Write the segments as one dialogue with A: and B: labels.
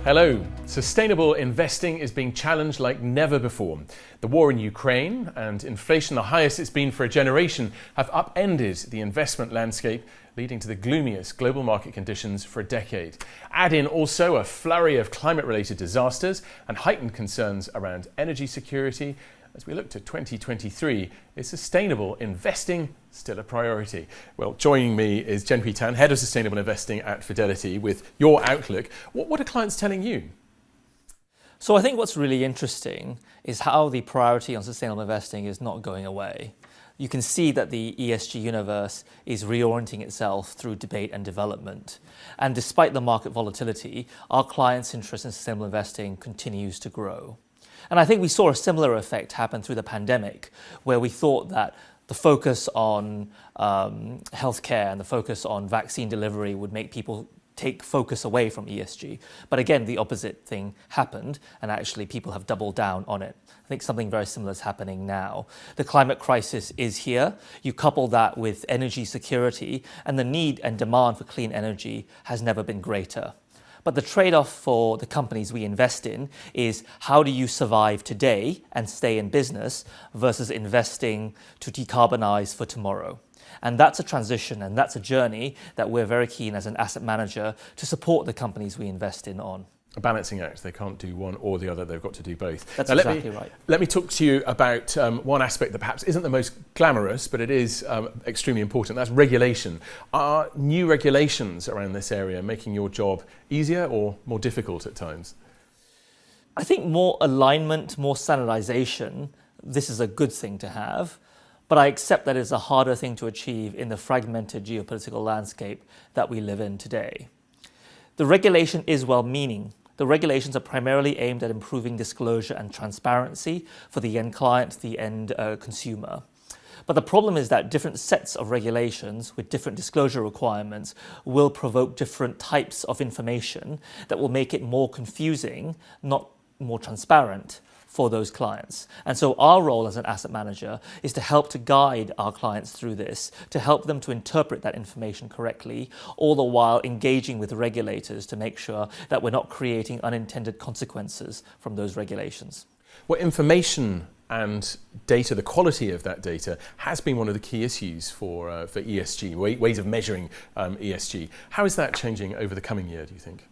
A: Hello. Sustainable investing is being challenged like never before. The war in Ukraine and inflation, the highest it's been for a generation, have upended the investment landscape, leading to the gloomiest global market conditions for a decade. Add in also a flurry of climate-related disasters and heightened concerns around energy security. As we look to 2023, is sustainable investing still a priority? Well, joining me is Jenn-Hui Tan, Head of Sustainable Investing at Fidelity, with your outlook. What are clients telling you?
B: So I think what's really interesting is how the priority on sustainable investing is not going away. You can see that the ESG universe is reorienting itself through debate and development. And despite the market volatility, our clients' interest in sustainable investing continues to grow. And I think we saw a similar effect happen through the pandemic, where we thought that the focus on healthcare and the focus on vaccine delivery would make people take focus away from ESG. But again, the opposite thing happened, and actually people have doubled down on it. I think something very similar is happening now. The climate crisis is here. You couple that with energy security, and the need and demand for clean energy has never been greater. But the trade-off for the companies we invest in is how do you survive today and stay in business versus investing to decarbonize for tomorrow. And that's a transition and that's a journey that we're very keen as an asset manager to support the companies we invest in on.
A: A balancing act. They can't do one or the other. They've got to do both.
B: That's exactly right.
A: Let me talk to you about one aspect that perhaps isn't the most glamorous, but it is extremely important. That's regulation. Are new regulations around this area making your job easier or more difficult at times?
B: I think more alignment, more standardization, this is a good thing to have. But I accept that it's a harder thing to achieve in the fragmented geopolitical landscape that we live in today. The regulation is well-meaning. The regulations are primarily aimed at improving disclosure and transparency for the end client, the end consumer. But the problem is that different sets of regulations with different disclosure requirements will provoke different types of information that will make it more confusing, not more transparent for those clients. And so our role as an asset manager is to help to guide our clients through this, to help them to interpret that information correctly, all the while engaging with regulators to make sure that we're not creating unintended consequences from those regulations.
A: Well, information and data, the quality of that data, has been one of the key issues for ESG, ways of measuring ESG. How is that changing over the coming year, do you think?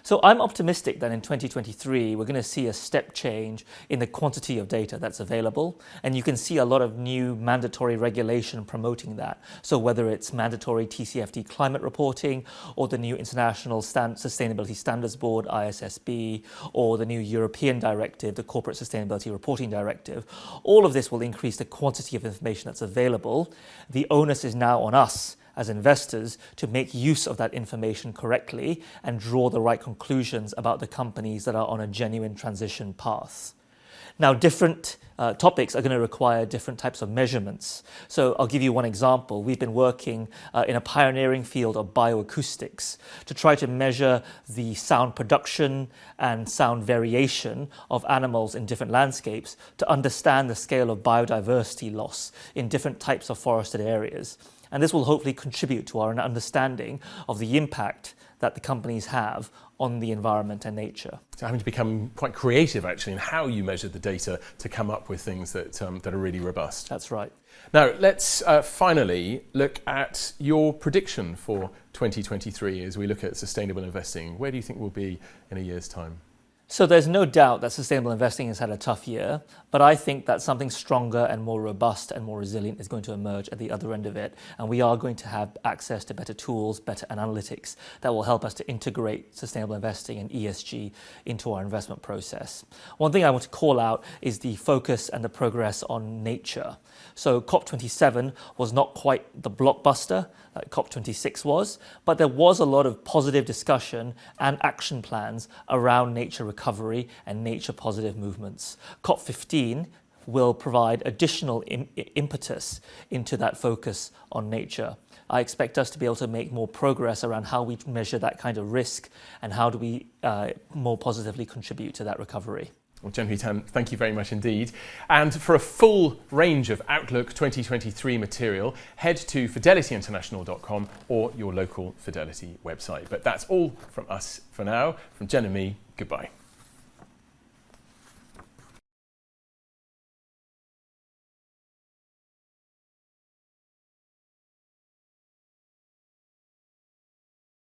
B: So I'm optimistic that in 2023, we're going to see a step change in the quantity of data that's available. And you can see a lot of new mandatory regulation promoting that. So whether it's mandatory TCFD climate reporting, or the new International Sustainability Standards Board, ISSB, or the new European directive, the Corporate Sustainability Reporting Directive, all of this will increase the quantity of information that's available. The onus is now on us as investors to make use of that information correctly and draw the right conclusions about the companies that are on a genuine transition path. Now, different topics are going to require different types of measurements. So I'll give you one example. We've been working in a pioneering field of bioacoustics to try to measure the sound production and sound variation of animals in different landscapes to understand the scale of biodiversity loss in different types of forested areas. And this will hopefully contribute to our understanding of the impact that the companies have on the environment and nature.
A: So having to become quite creative, actually, in how you measure the data to come up with things that are really robust.
B: That's right.
A: Now, let's finally look at your prediction for 2023 as we look at sustainable investing. Where do you think we'll be in a year's time?
B: So there's no doubt that sustainable investing has had a tough year, but I think that something stronger and more robust and more resilient is going to emerge at the other end of it. And we are going to have access to better tools, better analytics that will help us to integrate sustainable investing and ESG into our investment process. One thing I want to call out is the focus and the progress on nature. So COP27 was not quite the blockbuster that COP26 was, but there was a lot of positive discussion and action plans around nature recovery and nature positive movements. COP15 will provide additional impetus into that focus on nature. I expect us to be able to make more progress around how we measure that kind of risk and how do we more positively contribute to that recovery.
A: Well, Jenn-Hui Tan, thank you very much indeed. And for a full range of Outlook 2023 material, head to fidelityinternational.com or your local Fidelity website. But that's all from us for now. From Jen and me, goodbye.